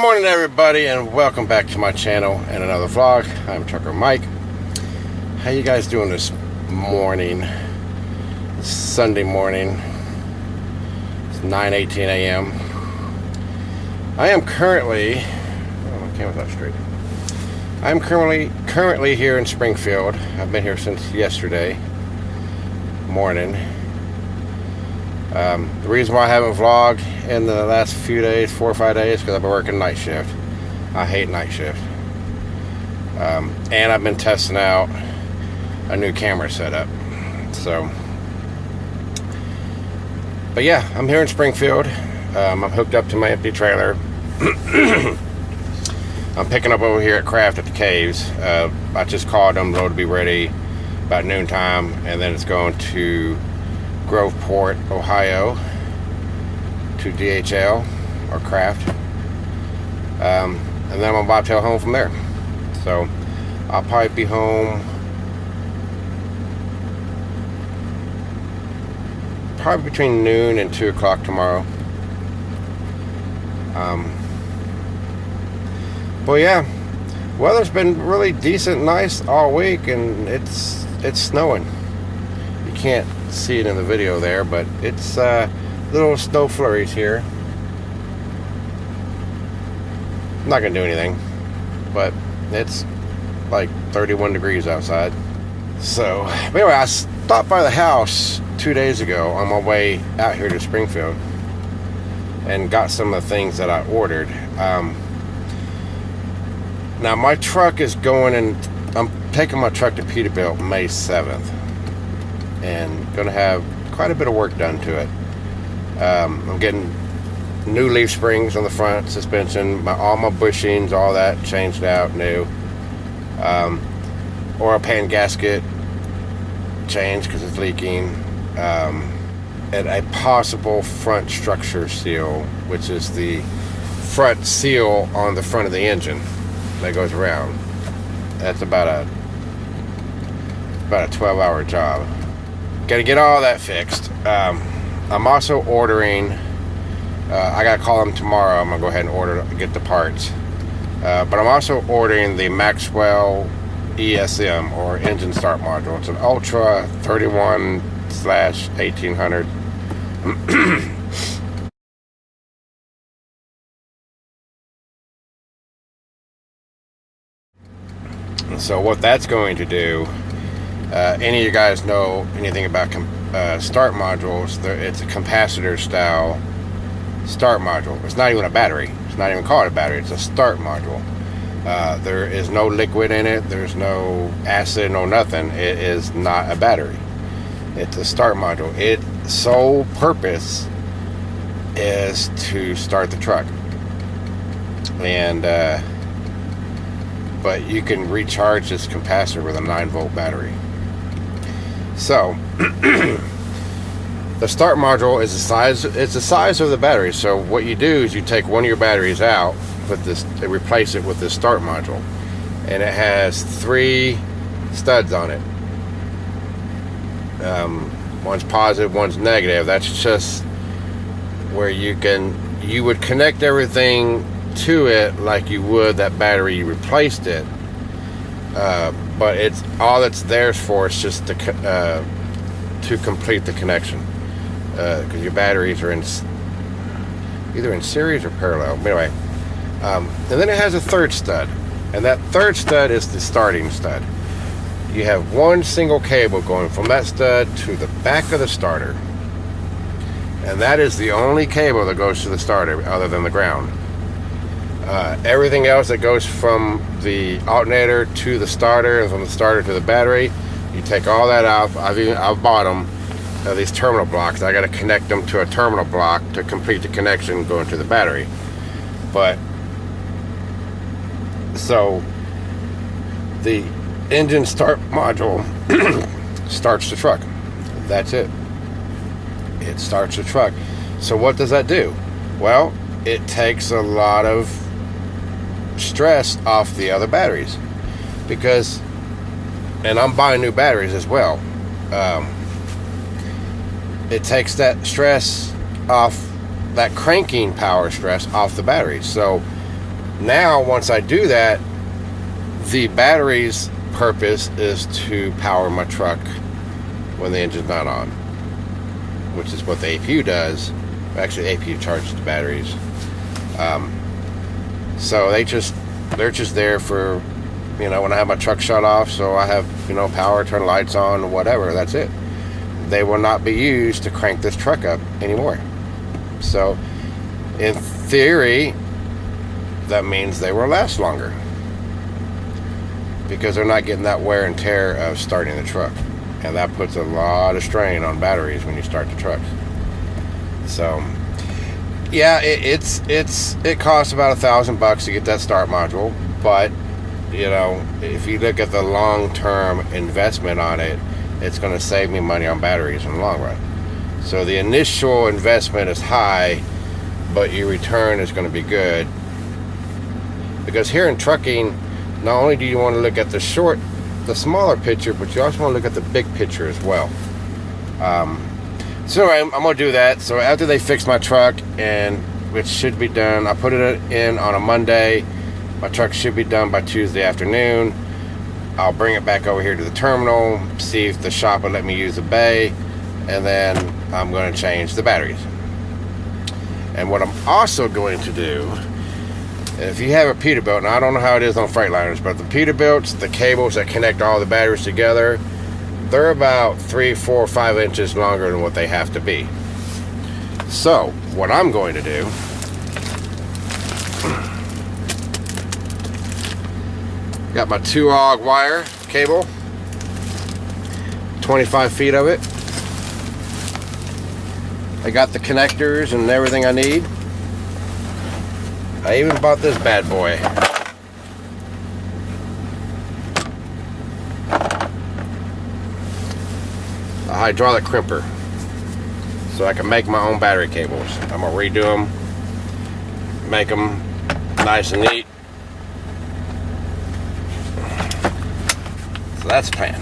morning, everybody, and welcome back to my channel and another vlog. I'm Trucker Mike. How you guys doing this morning? It's Sunday morning. It's 9:18 a.m. I am currently my camera's not straight. I'm currently here in Springfield. I've been here since yesterday morning. The reason why I haven't vlogged in the last few days, 4 or 5 days, because I've been working night shift. I hate night shift. And I've been testing out a new camera setup. But yeah, I'm here in Springfield. I'm hooked up to my empty trailer. I'm picking up over here at Craft at the Caves. I just called them, load to be ready about noontime, and then it's going to Groveport, Ohio, to DHL or Craft, and then I'm gonna bobtail home from there. So I'll probably be home probably between noon and 2 o'clock tomorrow. But yeah, weather's been really decent, nice all week, and it's snowing. You can't see it in the video there, but it's little snow flurries here. I'm not gonna do anything, but it's like 31 degrees outside. So anyway, I stopped by the house 2 days ago on my way out here to Springfield and got some of the things that I ordered. Now my truck is going, and I'm taking my truck to Peterbilt May 7th and gonna have quite a bit of work done to it. I'm getting new leaf springs on the front suspension, all my bushings, all that changed out new. Oil pan gasket changed because it's leaking. And a possible front structure seal, which is the front seal on the front of the engine that goes around. That's about a 12-hour job. Gotta get all that fixed. I'm also ordering, I gotta call them tomorrow. I'm gonna go ahead and get the parts. But I'm also ordering the Maxwell ESM, or engine start module. It's an Ultra 31/1800. So what that's going to do, any of you guys know anything about start modules, it's a capacitor style start module. It's not even a battery. It's not even called a battery. It's a start module. There is no liquid in it. There's no acid, no nothing. It is not a battery. It's a start module. Its sole purpose is to start the truck. And but you can recharge this capacitor with a 9-volt battery. So the start module is the size of the battery. So what you do is you take one of your batteries out, replace it with this start module, and it has 3 studs on it. One's positive, one's negative. That's just where you would connect everything to it like you would that battery you replaced it, but it's all it's there for is just to complete the connection, because your batteries are either in series or parallel. Anyway, and then it has a 3rd stud, and that 3rd stud is the starting stud. You have one single cable going from that stud to the back of the starter, and that is the only cable that goes to the starter other than the ground. Everything else that goes from the alternator to the starter and from the starter to the battery, you take all that out. I've bought them, these terminal blocks. I got to connect them to a terminal block to complete the connection going to the battery. But so the engine start module starts the truck. That's it. It starts the truck. So what does that do? Well, it takes a lot of stress off the other batteries, because, and I'm buying new batteries as well, it takes that stress off, that cranking power stress off the batteries. So Now, once I do that, the battery's purpose is to power my truck when the engine's not on, which is what the APU does. Actually, the APU charges the batteries. So they're just there for, when I have my truck shut off, so I have, power, turn lights on, whatever. That's it. They will not be used to crank this truck up anymore. So, in theory, that means they will last longer, because they're not getting that wear and tear of starting the truck, and that puts a lot of strain on batteries when you start the trucks. So, yeah, it costs about $1,000 to get that start module, but if you look at the long-term investment on it, it's going to save me money on batteries in the long run. So the initial investment is high, but your return is going to be good. Because here in trucking, not only do you want to look at the smaller picture, but you also want to look at the big picture as well. So anyway, I'm going to do that. So after they fix my truck, and which should be done, I put it in on a Monday. My truck should be done by Tuesday afternoon. I'll bring it back over here to the terminal, see if the shop will let me use the bay, and then I'm going to change the batteries. And what I'm also going to do, if you have a Peterbilt, and I don't know how it is on Freightliners, but the Peterbilts, the cables that connect all the batteries together, they're about 3, 4, 5 inches longer than what they have to be. So what I'm going to do, got my 2-auger wire cable, 25 feet of it. I got the connectors and everything I need. I even bought this bad boy. A hydraulic crimper, so I can make my own battery cables. I'm gonna redo them, make them nice and neat. So that's the plan.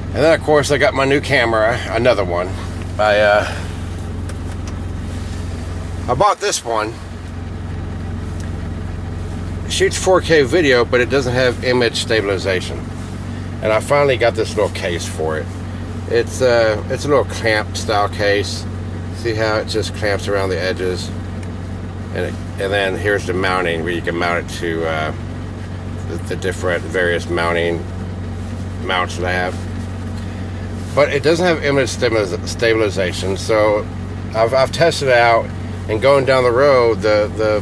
And then of course I got my new camera, another one. I bought this one. It shoots 4K video, but it doesn't have image stabilization. And I finally got this little case for it. It's a little clamp style case. See how it just clamps around the edges, and then here's the mounting where you can mount it to the different various mounts that I have. But it doesn't have image stabilization, so I've tested it out, and going down the road, the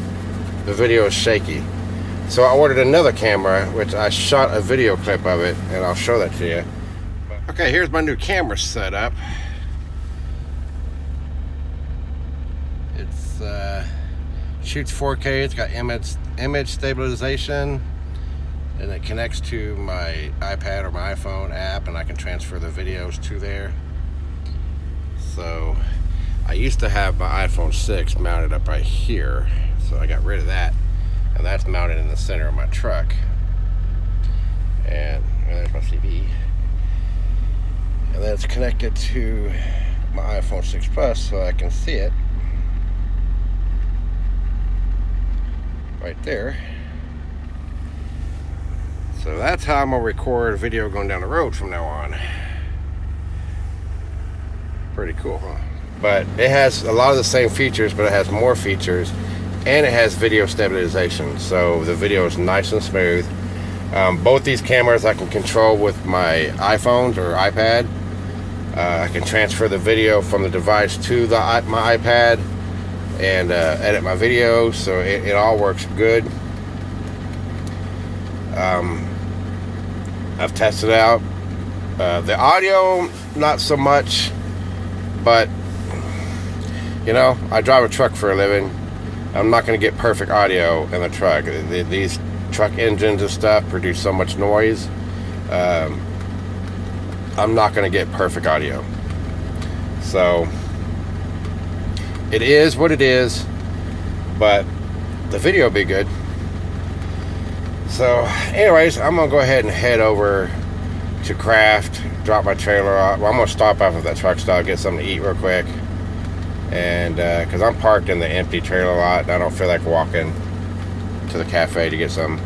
video is shaky. So I ordered another camera, which I shot a video clip of it, and I'll show that to you. Okay, here's my new camera setup. It's shoots 4K. It's got image stabilization, and it connects to my iPad or my iPhone app, and I can transfer the videos to there. So I used to have my iPhone 6 mounted up right here, so I got rid of that, and that's mounted in the center of my truck. And there's my CV, and then it's connected to my iPhone 6 Plus, so I can see it right there. So that's how I'm gonna record a video going down the road from now on. Pretty cool, huh? But it has a lot of the same features, but it has more features, and it has video stabilization, so the video is nice and smooth. Both these cameras I can control with my iPhones or iPad. I can transfer the video from the device to my iPad and edit my video, so it all works good. I've tested it out. The audio, not so much, but I drive a truck for a living. I'm not going to get perfect audio in the truck. These truck engines and stuff produce so much noise. I'm not going to get perfect audio. So it is what it is, but the video will be good. So anyways, I'm going to go ahead and head over to Craft, drop my trailer off. Well, I'm going to stop off at that truck stop, get something to eat real quick, And because I'm parked in the empty trailer lot, and I don't feel like walking to the cafe to get some.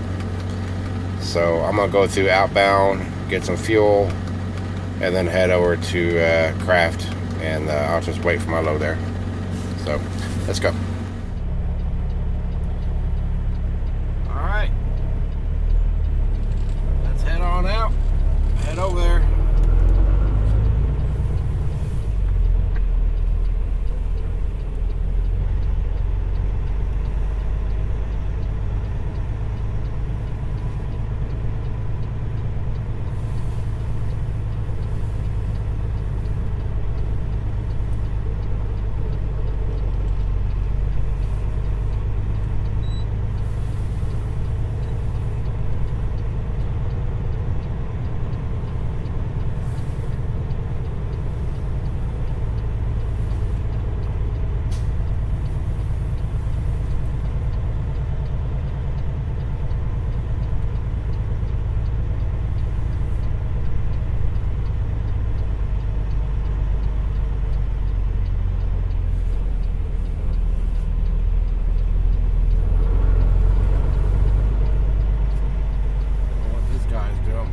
So I'm gonna go through outbound, get some fuel, and then head over to Craft, and I'll just wait for my load there. So let's go. All right, let's head on out. Head over there.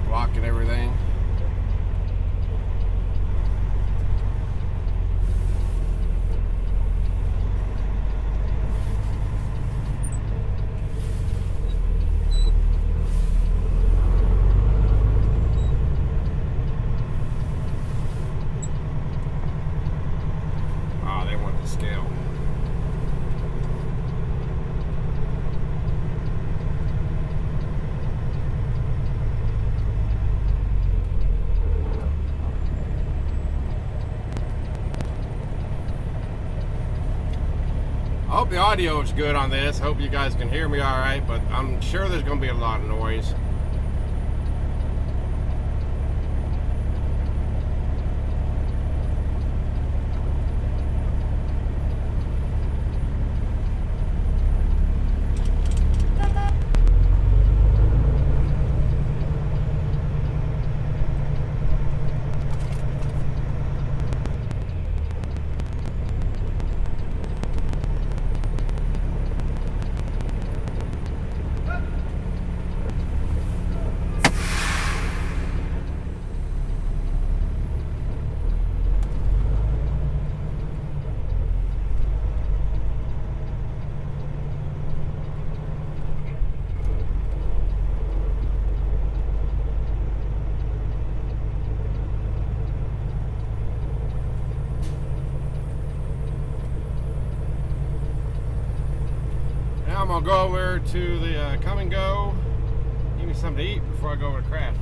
Blocking everything. Ah, they want the scale. I hope the audio is good on this. Hope you guys can hear me all right, but I'm sure there's going to be a lot of noise. Now I'm gonna go over to the Come and Go, give me something to eat before I go over to Craft.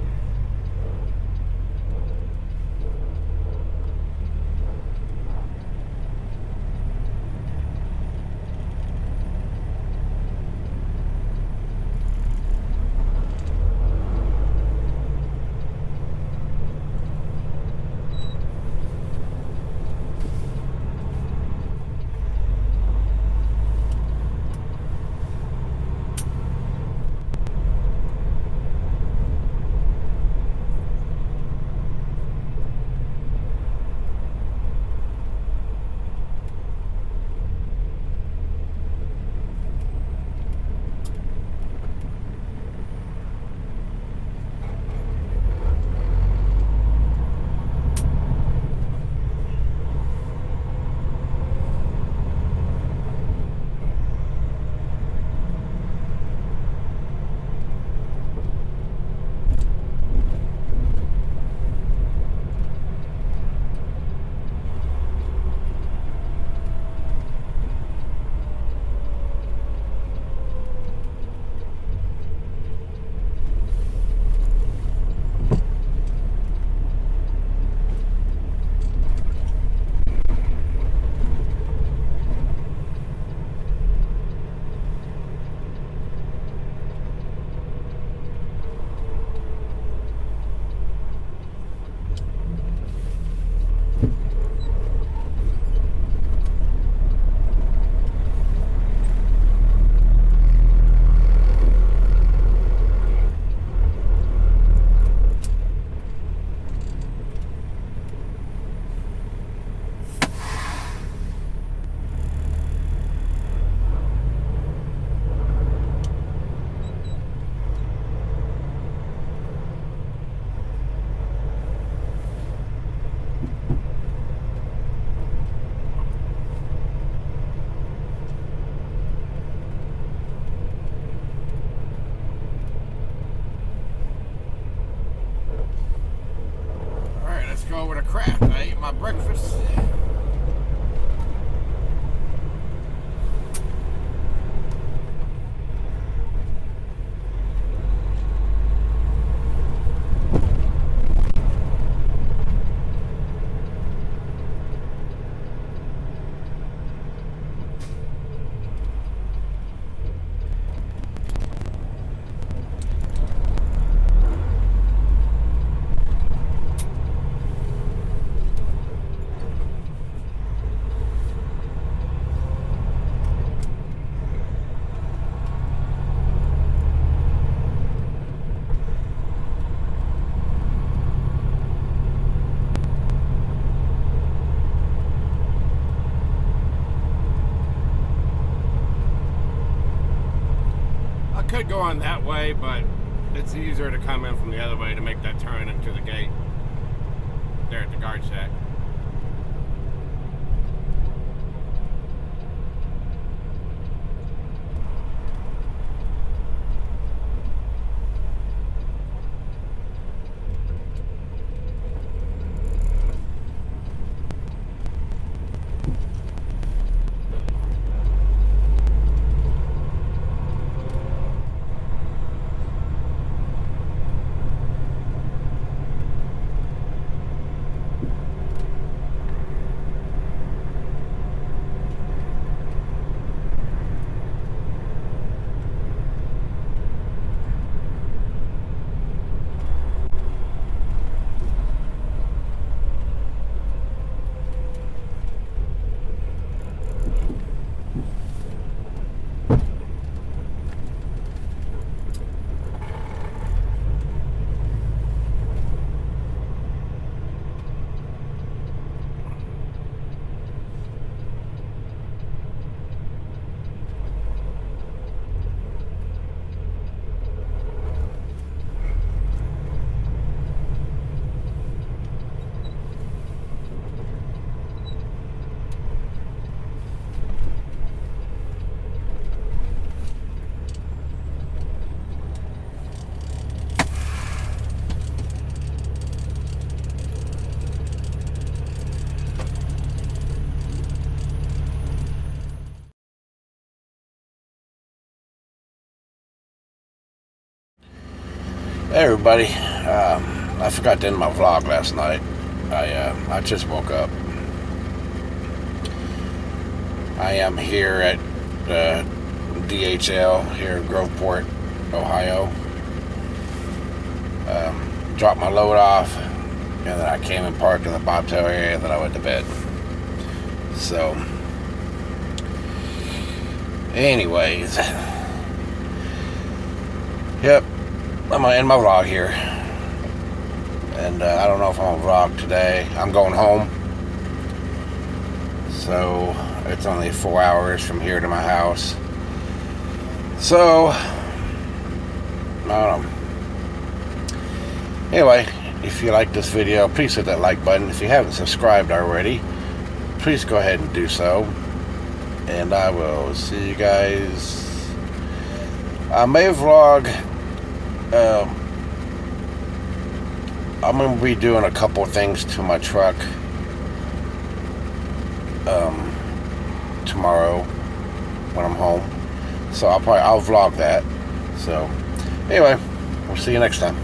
go over to Kraft. I ate my breakfast. Could go on that way, but it's easier to come in from the other way to make that turn into the gate there at the guard shack. Hey everybody, I forgot to end my vlog last night. I just woke up. I am here at DHL here in Groveport, Ohio. Dropped my load off, and then I came and parked in the bobtail area, and then I went to bed. So, anyways, yep. I'm going to end my vlog here. And I don't know if I'm going to vlog today. I'm going home. So, it's only 4 hours from here to my house. So, I don't know. Anyway, if you like this video, please hit that like button. If you haven't subscribed already, please go ahead and do so. And I will see you guys. I may vlog. I'm going to be doing a couple things to my truck tomorrow when I'm home. So I'll vlog that. So anyway, we'll see you next time.